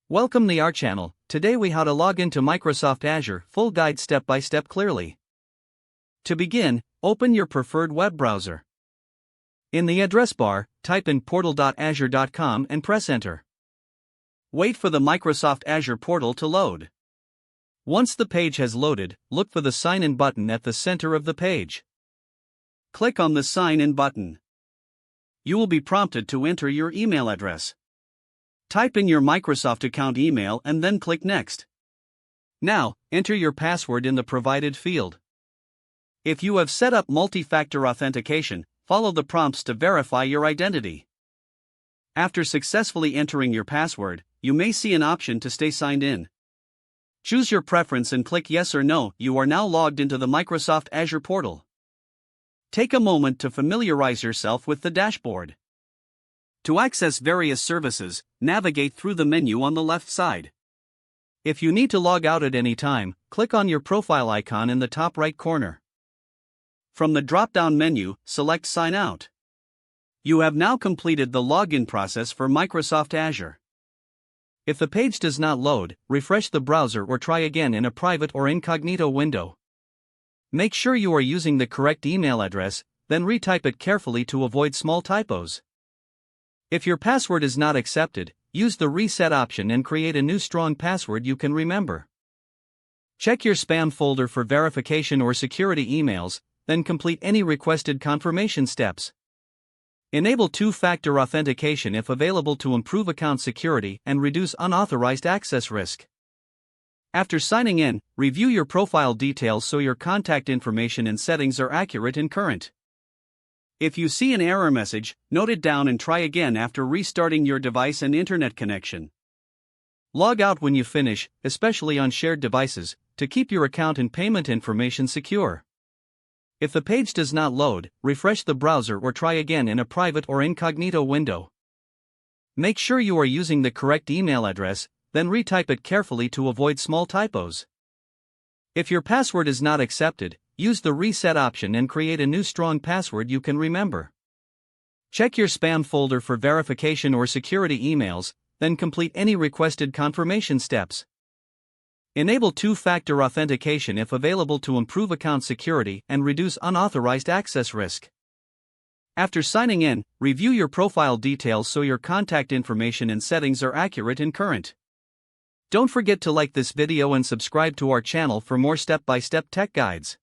Welcome to our channel. Today we how to log into Microsoft Azure, full guide step by step clearly. To begin, open your preferred web browser. In the address bar, type in portal.azure.com and press enter. Wait for the Microsoft Azure portal to load. Once the page has loaded, look for the sign in button at the center of the page. Click on the sign in button. You will be prompted to enter your email address. Type in your Microsoft account email and then click Next. Now, enter your password in the provided field. If you have set up multi-factor authentication, follow the prompts to verify your identity. After successfully entering your password, you may see an option to stay signed in. Choose your preference and click Yes or No. You are now logged into the Microsoft Azure portal. Take a moment to familiarize yourself with the dashboard. To access various services, navigate through the menu on the left side. If you need to log out at any time, click on your profile icon in the top right corner. From the drop-down menu, select Sign Out. You have now completed the login process for Microsoft Azure. If the page does not load, refresh the browser or try again in a private or incognito window. Make sure you are using the correct email address, then retype it carefully to avoid small typos. If your password is not accepted, use the reset option and create a new strong password you can remember. Check your spam folder for verification or security emails, then complete any requested confirmation steps. Enable two-factor authentication if available to improve account security and reduce unauthorized access risk. After signing in, review your profile details so your contact information and settings are accurate and current. If you see an error message, note it down and try again after restarting your device and internet connection. Log out when you finish, especially on shared devices, to keep your account and payment information secure. If the page does not load, refresh the browser or try again in a private or incognito window. Make sure you are using the correct email address, then retype it carefully to avoid small typos. If your password is not accepted, use the reset option and create a new strong password you can remember. Check your spam folder for verification or security emails, then complete any requested confirmation steps. Enable two-factor authentication if available to improve account security and reduce unauthorized access risk. After signing in, review your profile details so your contact information and settings are accurate and current. Don't forget to like this video and subscribe to our channel for more step-by-step tech guides.